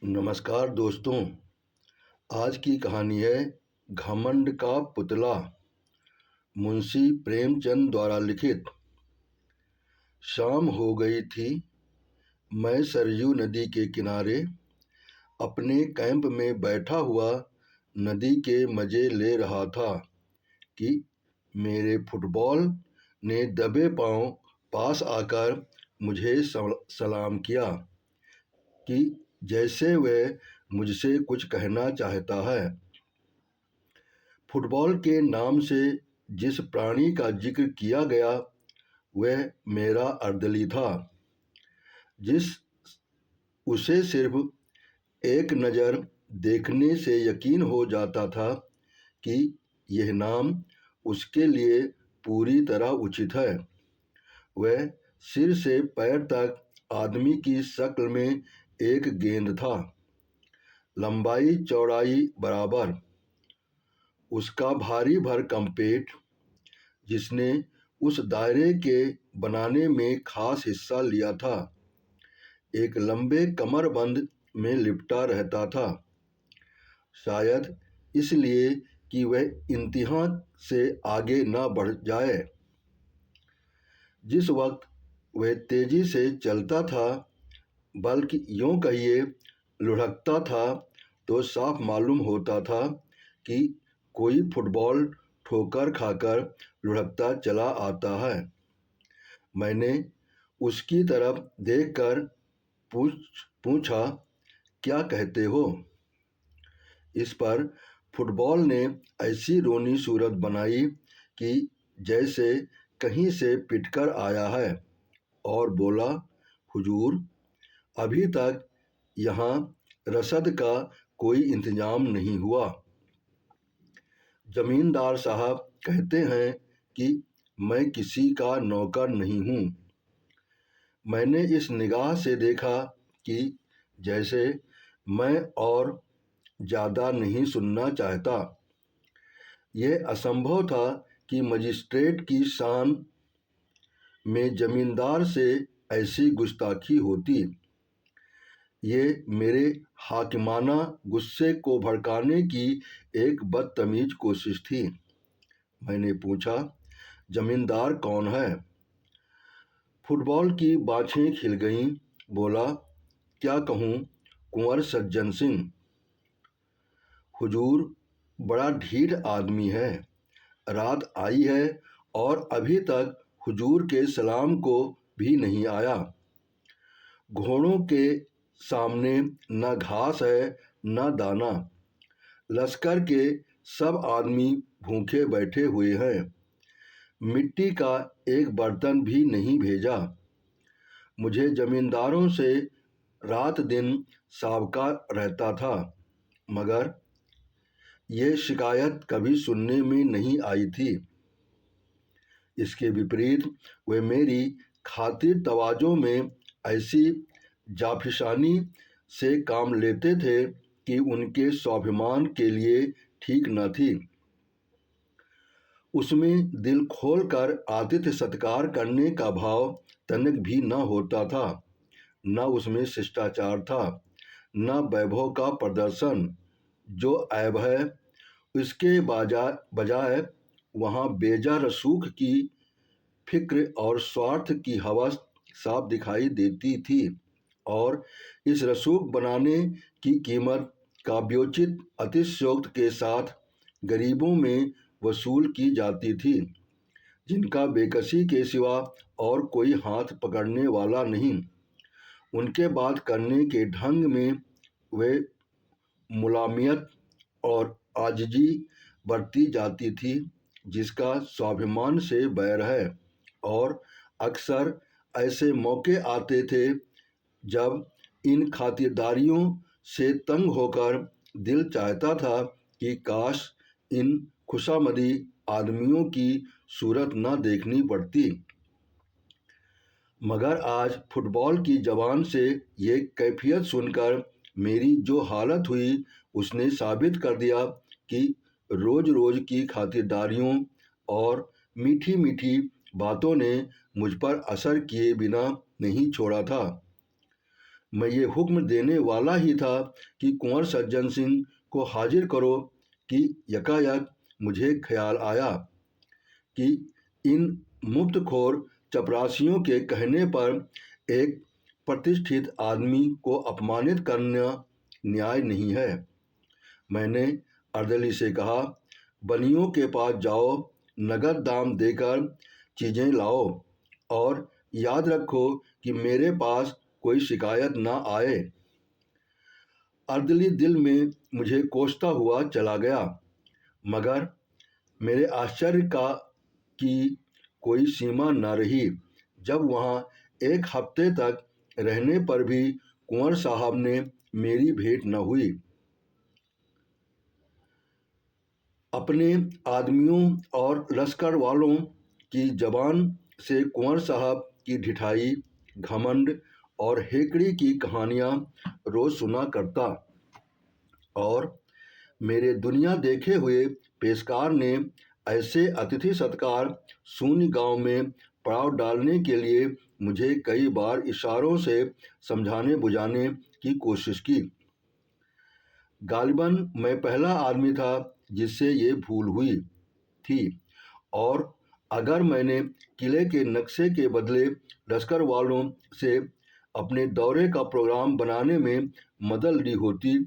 नमस्कार दोस्तों। आज की कहानी है घमंड का पुतला, मुंशी प्रेमचंद द्वारा लिखित। शाम हो गई थी। मैं सरयू नदी के किनारे अपने कैंप में बैठा हुआ नदी के मज़े ले रहा था कि मेरे फुटबॉल ने दबे पांव पास आकर मुझे सलाम किया कि जैसे वह मुझसे कुछ कहना चाहता है। फुटबॉल के नाम से जिस प्राणी का जिक्र किया गया वह मेरा अर्दली था, जिस उसे सिर्फ एक नज़र देखने से यकीन हो जाता था कि यह नाम उसके लिए पूरी तरह उचित है। वह सिर से पैर तक आदमी की शक्ल में एक गेंद था, लंबाई चौड़ाई बराबर। उसका भारी भरकम पेट, जिसने उस दायरे के बनाने में खास हिस्सा लिया था, एक लंबे कमरबंद में लिपटा रहता था, शायद इसलिए कि वह इंतहा से आगे न बढ़ जाए। जिस वक्त वह तेजी से चलता था, बल्कि यूं कहिए लुढ़कता था, तो साफ मालूम होता था कि कोई फुटबॉल ठोकर खाकर लुढ़कता चला आता है। मैंने उसकी तरफ देखकर पूछा, क्या कहते हो? इस पर फुटबॉल ने ऐसी रोनी सूरत बनाई कि जैसे कहीं से पिटकर आया है, और बोला, हुजूर, अभी तक यहाँ रसद का कोई इंतजाम नहीं हुआ। जमींदार साहब कहते हैं कि मैं किसी का नौकर नहीं हूँ। मैंने इस निगाह से देखा कि जैसे मैं और ज़्यादा नहीं सुनना चाहता। यह असंभव था कि मजिस्ट्रेट की शान में जमींदार से ऐसी गुस्ताखी होती। ये मेरे हाकिमाना गुस्से को भड़काने की एक बदतमीज कोशिश थी। मैंने पूछा, जमींदार कौन है? फुटबॉल की बाछें खिल गईं। बोला, क्या कहूँ, कुंवर सज्जन सिंह। हुजूर बड़ा ढीठ आदमी है। रात आई है और अभी तक हुजूर के सलाम को भी नहीं आया। घोड़ों के सामने न घास है न दाना। लश्कर के सब आदमी भूखे बैठे हुए हैं। मिट्टी का एक बर्तन भी नहीं भेजा। मुझे जमींदारों से रात दिन सावका रहता था, मगर ये शिकायत कभी सुनने में नहीं आई थी। इसके विपरीत वे मेरी खातिर तवाजो में ऐसी जाफिशानी से काम लेते थे कि उनके स्वाभिमान के लिए ठीक न थी। उसमें दिल खोलकर आतिथ्य सत्कार करने का भाव तनिक भी न होता था। न उसमें शिष्टाचार था, न वैभव का प्रदर्शन जो ऐब है। इसके बजाय वहाँ बेजा रसूख की फिक्र और स्वार्थ की हवस साफ दिखाई देती थी, और इस रसूख बनाने की कीमत काव्योचित अतिशयोक्त के साथ गरीबों में वसूल की जाती थी, जिनका बेकसी के सिवा और कोई हाथ पकड़ने वाला नहीं। उनके बात करने के ढंग में वे मुलायमियत और आजिजी बरती जाती थी, जिसका स्वाभिमान से बैर है। और अक्सर ऐसे मौके आते थे जब इन खातिरदारियों से तंग होकर दिल चाहता था कि काश इन खुशामदी आदमियों की सूरत न देखनी पड़ती। मगर आज फुटबॉल की जबान से ये कैफियत सुनकर मेरी जो हालत हुई, उसने साबित कर दिया कि रोज रोज की खातिरदारियों और मीठी मीठी बातों ने मुझ पर असर किए बिना नहीं छोड़ा था। मैं ये हुक्म देने वाला ही था कि कुंवर सज्जन सिंह को हाजिर करो कि यकायक मुझे ख्याल आया कि इन मुफ्तखोर चपरासियों के कहने पर एक प्रतिष्ठित आदमी को अपमानित करना न्याय नहीं है। मैंने अर्दली से कहा, बनियों के पास जाओ, नगद दाम देकर चीज़ें लाओ और याद रखो कि मेरे पास कोई शिकायत ना आए। अर्दली दिल में मुझे कोसता हुआ चला गया, मगर मेरे आश्चर्य की कोई सीमा न रही जब वहाँ एक हफ्ते तक रहने पर भी कुंवर साहब ने मेरी भेंट न हुई। अपने आदमियों और लश्कर वालों की जबान से कुंवर साहब की ढिठाई, घमंड और हेकड़ी की कहानियाँ रोज़ सुना करता और मेरे दुनिया देखे हुए पेशकार ने ऐसे अतिथि सत्कार शून्य गांव में पड़ाव डालने के लिए मुझे कई बार इशारों से समझाने बुझाने की कोशिश की। गालिबन मैं पहला आदमी था जिससे ये भूल हुई थी और अगर मैंने किले के नक्शे के बदले लश्कर वालों से अपने दौरे का प्रोग्राम बनाने में मदद ली होती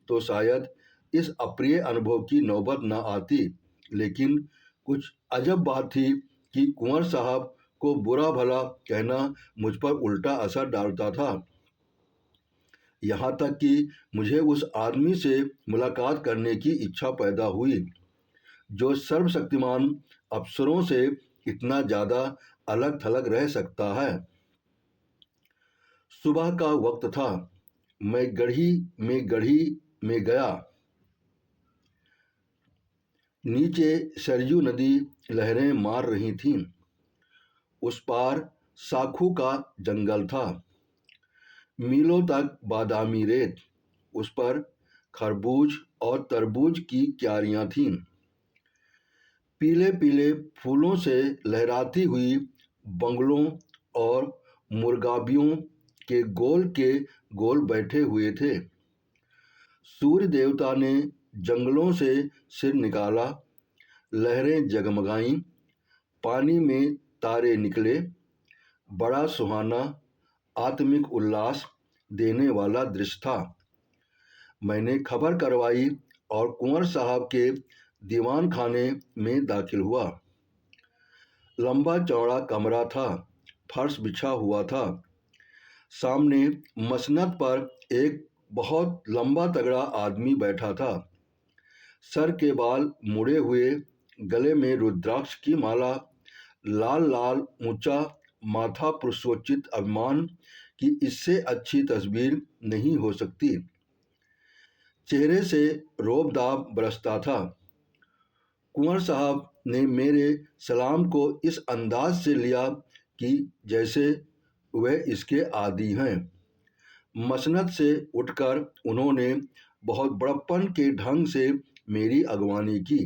तो शायद इस अप्रिय अनुभव की नौबत न आती। लेकिन कुछ अजब बात थी कि कुंवर साहब को बुरा भला कहना मुझ पर उल्टा असर डालता था। यहाँ तक कि मुझे उस आदमी से मुलाकात करने की इच्छा पैदा हुई जो सर्वशक्तिमान अफसरों से इतना ज़्यादा अलग थलग रह सकता है। सुबह का वक्त था। मैं गढ़ी में गया। नीचे सरयू नदी लहरें मार रही थीं। उस पार साखू का जंगल था, मीलों तक बादामी रेत, उस पर खरबूज और तरबूज की क्यारियां थीं। पीले पीले फूलों से लहराती हुई बंगलों और मुर्गाबियों के गोल बैठे हुए थे। सूर्य देवता ने जंगलों से सिर निकाला, लहरें जगमगाईं, पानी में तारे निकले। बड़ा सुहाना, आत्मिक उल्लास देने वाला दृश्य था। मैंने खबर करवाई और कुंवर साहब के दीवान खाने में दाखिल हुआ। लंबा चौड़ा कमरा था, फर्श बिछा हुआ था। सामने मसनद पर एक बहुत लंबा तगड़ा आदमी बैठा था। सर के बाल मुड़े हुए, गले में रुद्राक्ष की माला, लाल लाल ऊंचा माथा, पुरुषोचित अभिमान की इससे अच्छी तस्वीर नहीं हो सकती। चेहरे से रोब-दाब बरसता था। कुंवर साहब ने मेरे सलाम को इस अंदाज से लिया कि जैसे वह इसके आदी हैं। मसनद से उठकर उन्होंने बहुत बड़प्पन के ढंग से मेरी अगवानी की,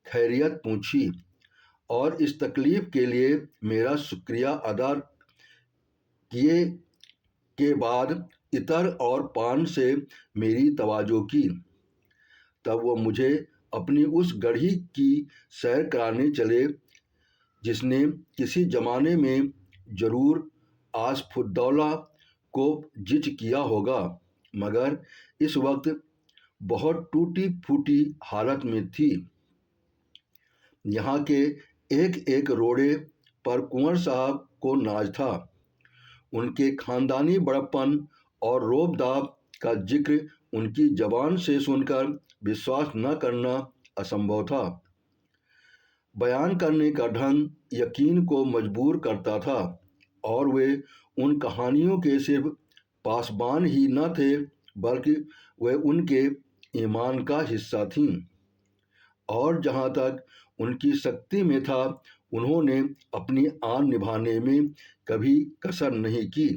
खैरियत पूछी और इस तकलीफ के लिए मेरा शुक्रिया अदा किए के बाद इतर और पान से मेरी तवाजो की। तब वो मुझे अपनी उस गढ़ी की सैर कराने चले जिसने किसी जमाने में जरूर आसफुद्दौला को जिच किया होगा, मगर इस वक्त बहुत टूटी फूटी हालत में थी। यहाँ के एक एक रोड़े पर कुंवर साहब को नाज था। उनके खानदानी बड़प्पन और रोब-दाब का जिक्र उनकी जबान से सुनकर विश्वास न करना असंभव था। बयान करने का ढंग यकीन को मजबूर करता था और वे उन कहानियों के सिर्फ पासबान ही न थे बल्कि वे उनके ईमान का हिस्सा थीं। और जहाँ तक उनकी शक्ति में था उन्होंने अपनी आन निभाने में कभी कसर नहीं की।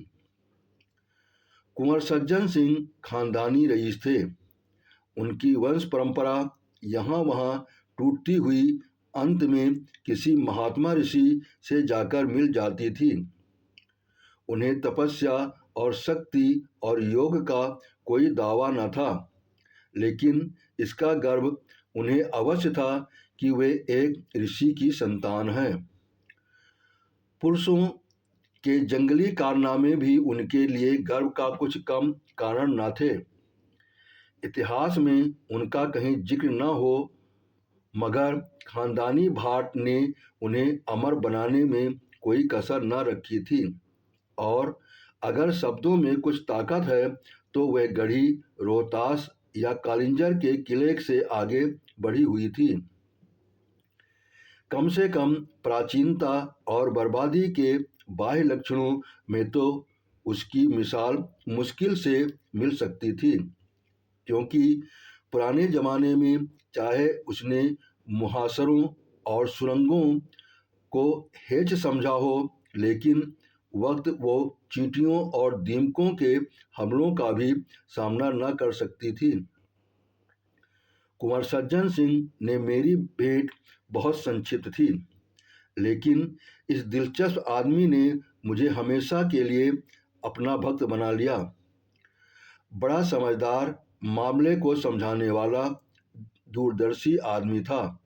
कुंवर सज्जन सिंह खानदानी रईस थे। उनकी वंश परंपरा यहाँ वहाँ टूटती हुई अंत में किसी महात्मा ऋषि से जाकर मिल जाती थी। उन्हें तपस्या और शक्ति और योग का कोई दावा न था, लेकिन इसका गर्व उन्हें अवश्य था कि वे एक ऋषि की संतान हैं। पुरुषों के जंगली कारनामे भी उनके लिए गर्व का कुछ कम कारण न थे। इतिहास में उनका कहीं जिक्र न हो, मगर खानदानी भाट ने उन्हें अमर बनाने में कोई कसर न रखी थी। और अगर शब्दों में कुछ ताकत है तो वह गढ़ी, रोहतास या कालिंजर के किले से आगे बढ़ी हुई थी। कम से कम प्राचीनता और बर्बादी के बाह्य लक्षणों में तो उसकी मिसाल मुश्किल से मिल सकती थी, क्योंकि पुराने ज़माने में चाहे उसने मुहासरों और सुरंगों को हेच समझा हो, लेकिन वक्त वो चींटियों और दीमकों के हमलों का भी सामना न कर सकती थी। कुंवर सज्जन सिंह ने मेरी भेंट बहुत संक्षिप्त थी, लेकिन इस दिलचस्प आदमी ने मुझे हमेशा के लिए अपना भक्त बना लिया। बड़ा समझदार, मामले को समझाने वाला, दूरदर्शी आदमी था।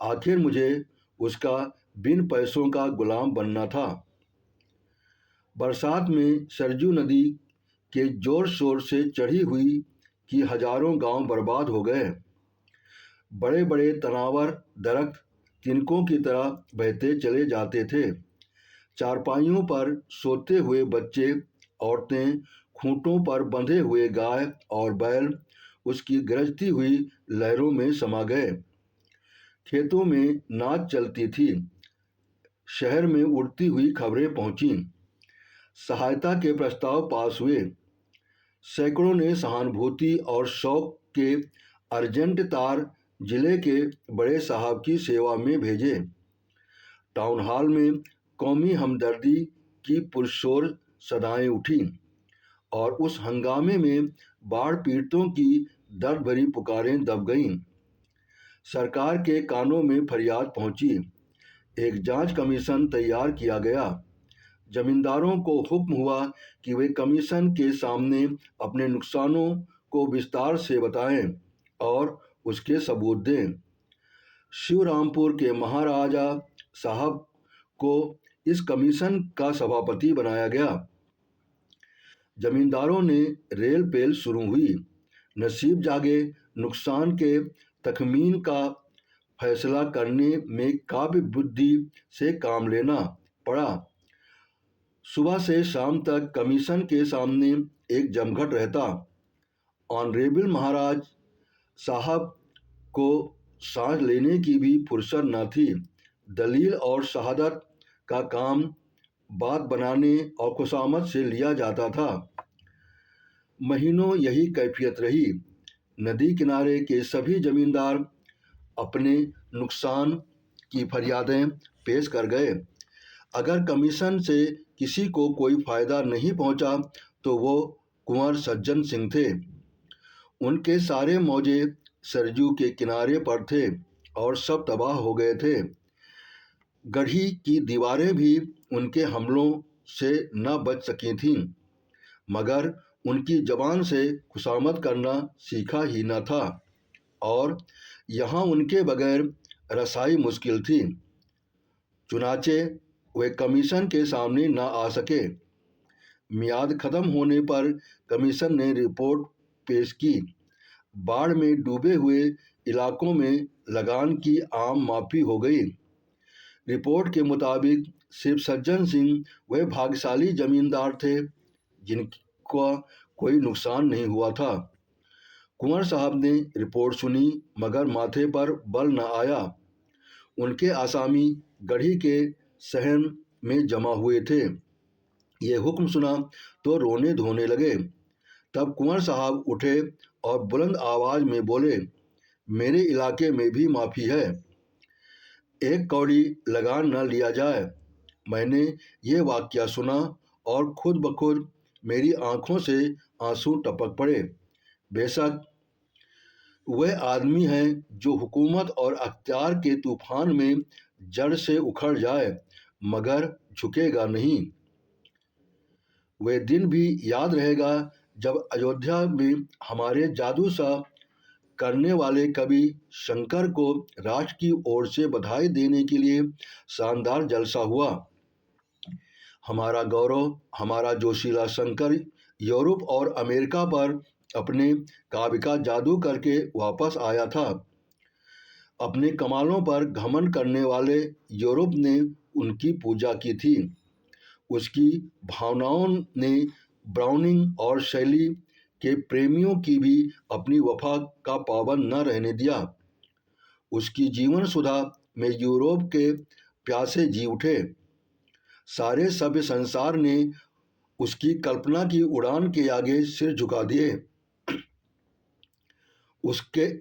आखिर मुझे उसका बिन पैसों का गुलाम बनना था। बरसात में सरजू नदी के जोर शोर से चढ़ी हुई कि हजारों गांव बर्बाद हो गए। बड़े बड़े तनावर दरख्त तिनकों की तरह बहते चले जाते थे। चारपाइयों पर सोते हुए बच्चे, औरतें, खूंटों पर बंधे हुए गाय और बैल उसकी गरजती हुई लहरों में समा गए। खेतों में नाच चलती थी। शहर में उड़ती हुई खबरें पहुंची। सहायता के प्रस्ताव पास हुए। सैकड़ों ने सहानुभूति और शौक के अर्जेंट तार जिले के बड़े साहब की सेवा में भेजे। टाउन हॉल में कौमी हमदर्दी की पुरशोर सदाएं उठी और उस हंगामे में बाढ़ पीड़ितों की दर्द भरी पुकारें दब गईं। सरकार के कानों में फरियाद पहुंची। एक जांच कमीशन तैयार किया गया। जमींदारों को हुक्म हुआ कि वे कमीशन के सामने अपने नुकसानों को विस्तार से बताएं और उसके सबूत दें। शिवरामपुर के महाराजा साहब को इस कमीशन का सभापति बनाया गया। जमींदारों ने रेल पेल शुरू हुई। नसीब जागे, नुकसान के तखमीन का फैसला करने में काव्य बुद्धि से काम लेना पड़ा। सुबह से शाम तक कमीशन के सामने एक जमघट रहता। ऑनरेबल महाराज साहब को सांस लेने की भी फुर्सत न थी। दलील और शहादत का काम बात बनाने और खुशामद से लिया जाता था। महीनों यही कैफियत रही। नदी किनारे के सभी जमींदार अपने नुकसान की फरियादें पेश कर गए। अगर कमीशन से किसी को कोई फायदा नहीं पहुंचा तो वो कुंवर सज्जन सिंह थे। उनके सारे मौजे सरजू के किनारे पर थे और सब तबाह हो गए थे। गढ़ी की दीवारें भी उनके हमलों से न बच सकी थीं, मगर उनकी जबान से खुशामद करना सीखा ही न था और यहाँ उनके बगैर रसाई मुश्किल थी। चुनाचे वे कमीशन के सामने न आ सके। मियाद खत्म होने पर कमीशन ने रिपोर्ट पेश की। बाढ़ में डूबे हुए इलाकों में लगान की आम माफी हो गई। रिपोर्ट के मुताबिक सिर्फ सज्जन सिंह वह भाग्यशाली जमींदार थे जिनका कोई नुकसान नहीं हुआ था। कुंवर साहब ने रिपोर्ट सुनी, मगर माथे पर बल न आया। उनके आसामी गढ़ी के सहन में जमा हुए थे। ये हुक्म सुना तो रोने धोने लगे। तब कुंवर साहब उठे और बुलंद आवाज में बोले, मेरे इलाके में भी माफी है। एक कौड़ी लगान न लिया जाए। मैंने ये वाकया सुना और खुद ब खुद मेरी आंखों से आंसू टपक पड़े। बेशक वह आदमी है जो हुकूमत और अख्तियार के तूफान में जड़ से उखड़ जाए, मगर झुकेगा नहीं। वे दिन भी याद रहेगा जब अयोध्या में हमारे जादू सा करने वाले कवि शंकर को राष्ट्र की ओर से बधाई देने के लिए शानदार जलसा हुआ। हमारा गौरव, हमारा जोशीला शंकर यूरोप और अमेरिका पर अपने काव्य का जादू करके वापस आया था। अपने कमालों पर घमंड करने वाले यूरोप ने उनकी पूजा की थी। उसकी भावनाओं ने ब्राउनिंग और शैली के प्रेमियों की भी अपनी वफा का पाबंद न रहने दिया। उसकी जीवन सुधा में यूरोप के प्यासे जी उठे। सारे सभ्य संसार ने उसकी कल्पना की उड़ान के आगे सिर झुका दिए।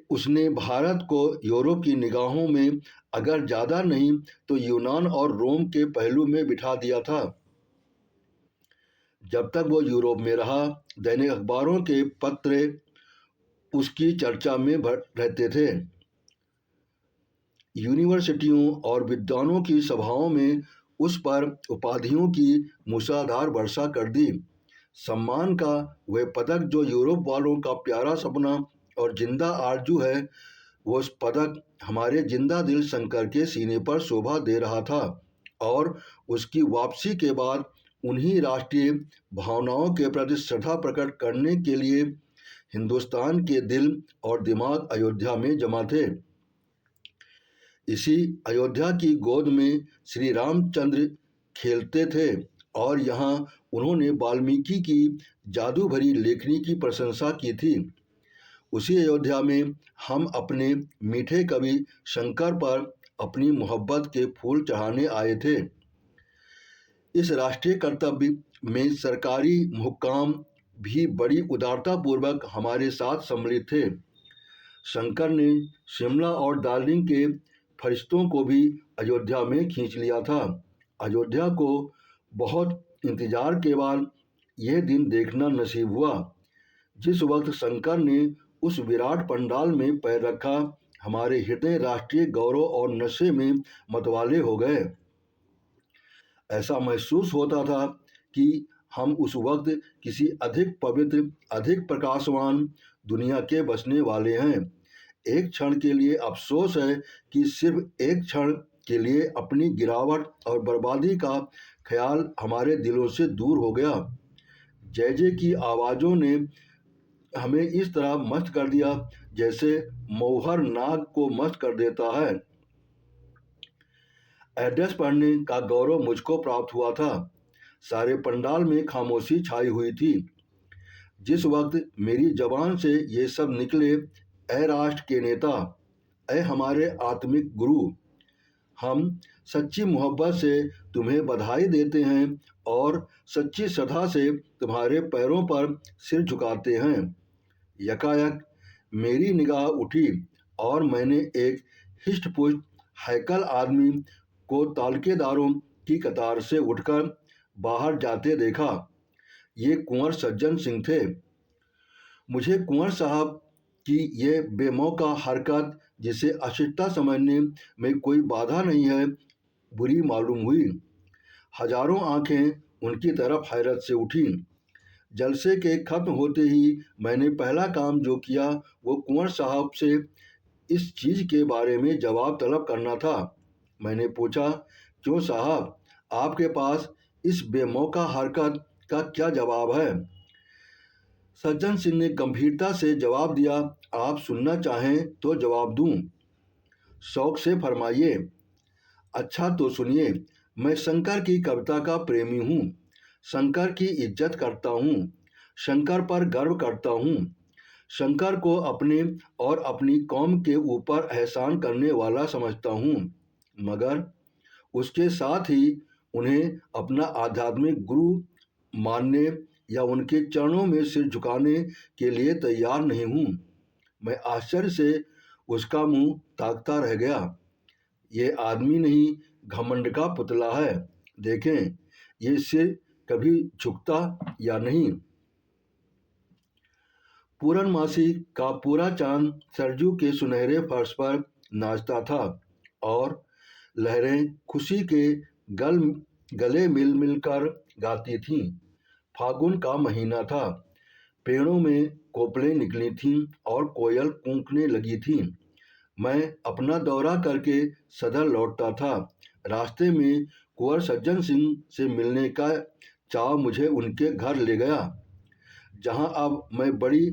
उसने भारत को यूरोप की निगाहों में अगर ज़्यादा नहीं तो यूनान और रोम के पहलू में बिठा दिया था। जब तक वो यूरोप में रहा, दैनिक अखबारों के पत्र उसकी चर्चा में रहते थे। यूनिवर्सिटियों और विद्वानों की सभाओं में उस पर उपाधियों की मूसलाधार वर्षा कर दी। सम्मान का वह पदक जो यूरोप वालों का प्यारा सपना और जिंदा आरजू है, वो पदक हमारे जिंदा दिल शंकर के सीने पर शोभा दे रहा था। और उसकी वापसी के बाद उन्हीं राष्ट्रीय भावनाओं के प्रति श्रद्धा प्रकट करने के लिए हिंदुस्तान के दिल और दिमाग अयोध्या में जमा थे। इसी अयोध्या की गोद में श्री रामचंद्र खेलते थे और यहाँ उन्होंने वाल्मीकि की जादू भरी लेखनी की प्रशंसा की थी। उसी अयोध्या में हम अपने मीठे कवि शंकर पर अपनी मोहब्बत के फूल चढ़ाने आए थे। इस राष्ट्रीय कर्तव्य में सरकारी हुक्काम भी बड़ी उदारतापूर्वक हमारे साथ सम्मिलित थे। शंकर ने शिमला और दार्जिलिंग के फरिश्तों को भी अयोध्या में खींच लिया था। अयोध्या को बहुत इंतजार के बाद यह दिन देखना नसीब हुआ जिस वक्त शंकर ने उस विराट पंडाल में पैर रखा। हमारे हृदय राष्ट्रीय गौरव और नशे में मतवाले हो गए। ऐसा महसूस होता था कि हम उस वक्त किसी अधिक पवित्र, अधिक प्रकाशवान दुनिया के बसने वाले हैं। एक क्षण के लिए अफसोस है कि सिर्फ एक क्षण के लिए अपनी गिरावट और बर्बादी का ख्याल हमारे दिलों से दूर हो गया। जय जय की आवाज़ों ने हमें इस तरह मस्त कर दिया जैसे मौहर नाग को मस्त कर देता है। एड्रेस पढ़ने का गौरव मुझको प्राप्त हुआ था। सारे पंडाल में खामोशी छाई हुई थी। जिस वक्त मेरी जबान से ये सब निकले, ए राष्ट्र के नेता, ए हमारे आत्मिक गुरु, हम सच्ची मोहब्बत से तुम्हें बधाई देते हैं और सच्ची श्रद्धा से तुम्हारे पैरों पर सिर झुकाते हैं। यकायक मेरी निगाह उठी और मैंने एक हिष्ट-पुष्ट हैकल आदमी को तालकेदारों की कतार से उठकर बाहर जाते देखा। ये कुंवर सज्जन सिंह थे। मुझे कुंवर साहब की ये बेमौका हरकत, जिसे अशिष्टता समझने में कोई बाधा नहीं है, बुरी मालूम हुई। हजारों आंखें उनकी तरफ हैरत से उठीं। जलसे के खत्म होते ही मैंने पहला काम जो किया वो कुंवर साहब से इस चीज़ के बारे में जवाब तलब करना था। मैंने पूछा, क्यों साहब, आपके पास इस बेमौका हरकत का क्या जवाब है? सज्जन सिंह ने गंभीरता से जवाब दिया, आप सुनना चाहें तो जवाब दूं? शौक से फरमाइए। अच्छा तो सुनिए, मैं शंकर की कविता का प्रेमी हूँ, शंकर की इज्जत करता हूँ, शंकर पर गर्व करता हूँ, शंकर को अपने और अपनी कौम के ऊपर एहसान करने वाला समझता हूँ, मगर उसके साथ ही उन्हें अपना आध्यात्मिक गुरु मानने या उनके चरणों में सिर झुकाने के लिए तैयार नहीं हूँ। मैं आश्चर्य से उसका मुंह ताकता रह गया। ये आदमी नहीं, घमंड का पुतला है। देखें, ये सिर कभी झुकता या नहीं। पूर्णमासी का पूरा चांद सरजू के सुनहरे फर्श पर नाचता था और लहरें खुशी के गले मिल मिलकर गाती थीं। फागुन का महीना था। पेड़ों में कोपलें निकली थीं और कोयल कूकने लगी थीं। मैं अपना दौरा करके सदर लौटता था। रास्ते में कुंवर सज्जन सिंह से मिलने का चाव मुझे उनके घर ले गया, जहां अब मैं बड़ी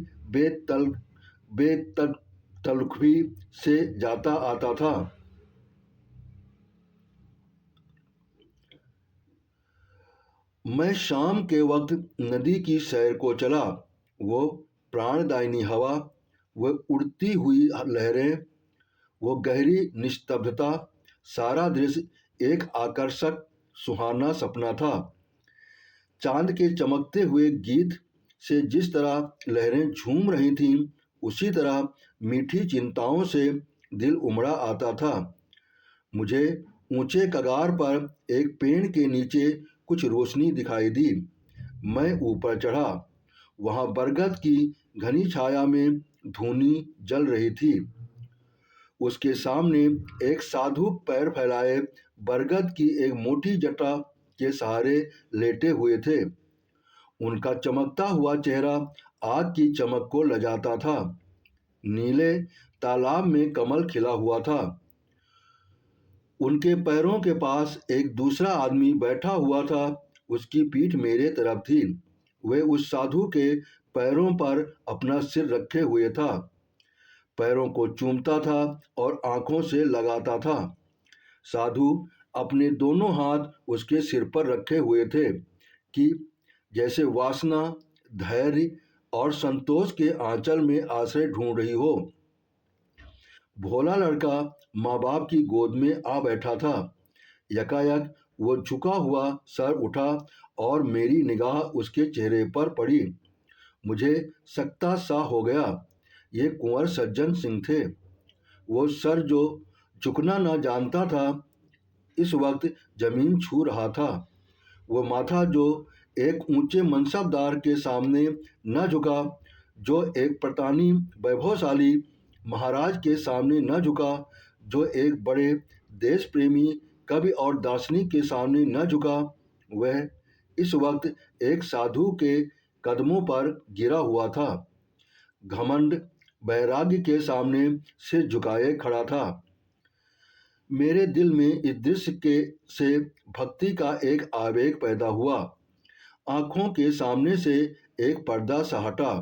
बेतकल्लुफ़ी से जाता आता था। मैं शाम के वक्त नदी की सैर को चला। वो प्राणदायिनी हवा, वो उड़ती हुई लहरें, वो गहरी निस्तब्धता, सारा दृश्य एक आकर्षक सुहाना सपना था। चांद के चमकते हुए गीत से जिस तरह लहरें झूम रही थीं, उसी तरह मीठी चिंताओं से दिल उमड़ा आता था। मुझे ऊंचे कगार पर एक पेड़ के नीचे कुछ रोशनी दिखाई दी। मैं ऊपर चढ़ा। वहां बरगद की घनी छाया में धूनी जल रही थी। उसके सामने एक साधु पैर फैलाए बरगद की एक मोटी जटा के सहारे लेटे हुए थे। उनका चमकता हुआ चेहरा आग की चमक को लजाता था। नीले तालाब में कमल खिला हुआ था। उनके पैरों के पास एक दूसरा आदमी बैठा हुआ था। उसकी पीठ मेरे तरफ थी। वह उस साधु के पैरों पर अपना सिर रखे हुए था, पैरों को चूमता था और आंखों से लगाता था। साधु अपने दोनों हाथ उसके सिर पर रखे हुए थे कि जैसे वासना, धैर्य और संतोष के आंचल में आश्रय ढूंढ रही हो। भोला लड़का माँ बाप की गोद में आ बैठा था। यकायक वो झुका हुआ सर उठा और मेरी निगाह उसके चेहरे पर पड़ी। मुझे सकता सा हो गया। ये कुंवर सज्जन सिंह थे। वो सर जो झुकना न जानता था, इस वक्त जमीन छू रहा था। वो माथा जो एक ऊंचे मनसबदार के सामने न झुका, जो एक प्रतानी वैभवशाली महाराज के सामने न झुका, जो एक बड़े देश प्रेमी कवि और दार्शनिक के सामने न झुका, वह इस वक्त एक साधु के कदमों पर गिरा हुआ था। घमंड वैराग्य के सामने सिर झुकाए खड़ा था। मेरे दिल में इस दृश्य के से भक्ति का एक आवेग पैदा हुआ। आंखों के सामने से एक पर्दा सा हटा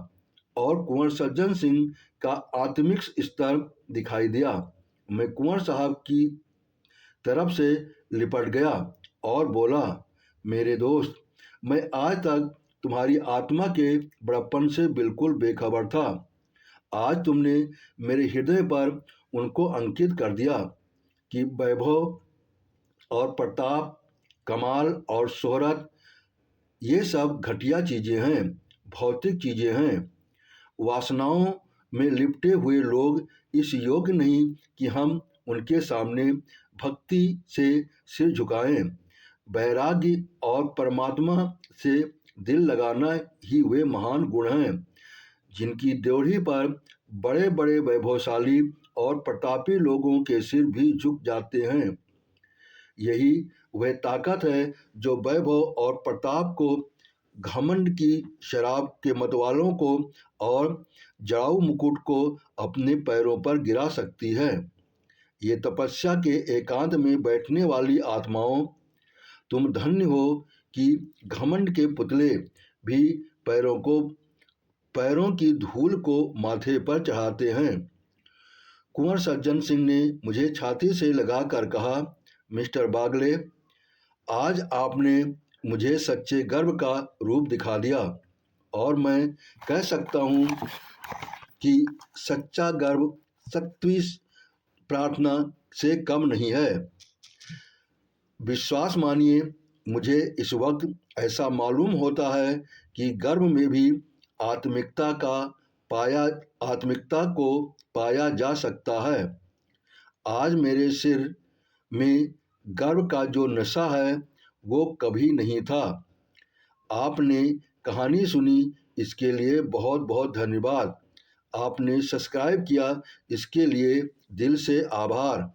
और कुंवर सज्जन सिंह का आत्मिक स्तर दिखाई दिया। मैं कुंवर साहब की तरफ से लिपट गया और बोला, मेरे दोस्त, मैं आज तक तुम्हारी आत्मा के बड़प्पन से बिल्कुल बेखबर था। आज तुमने मेरे हृदय पर उनको अंकित कर दिया कि वैभव और प्रताप, कमाल और शोहरत, ये सब घटिया चीज़ें हैं, भौतिक चीज़ें हैं। वासनाओं में लिपटे हुए लोग इस योग्य नहीं कि हम उनके सामने भक्ति से सिर झुकाएं। वैराग्य और परमात्मा से दिल लगाना ही वे महान गुण हैं जिनकी ड्योढ़ी पर बड़े बड़े वैभवशाली और प्रतापी लोगों के सिर भी झुक जाते हैं। यही वह ताकत है जो वैभव और प्रताप को, घमंड की शराब के मतवालों को और जड़ाऊ मुकुट को अपने पैरों पर गिरा सकती है। ये तपस्या के एकांत में बैठने वाली आत्माओं, तुम धन्य हो कि घमंड के पुतले भी पैरों की धूल को माथे पर चढ़ाते हैं। कुंवर सज्जन सिंह ने मुझे छाती से लगाकर कहा, मिस्टर बागले, आज आपने मुझे सच्चे गर्व का रूप दिखा दिया और मैं कह सकता हूँ कि सच्चा गर्व सत्वी प्रार्थना से कम नहीं है। विश्वास मानिए, मुझे इस वक्त ऐसा मालूम होता है कि गर्व में भी आत्मिकता को पाया जा सकता है। आज मेरे सिर में गर्व का जो नशा है वो कभी नहीं था। आपने कहानी सुनी, इसके लिए बहुत बहुत धन्यवाद। आपने सब्सक्राइब किया, इसके लिए दिल से आभार।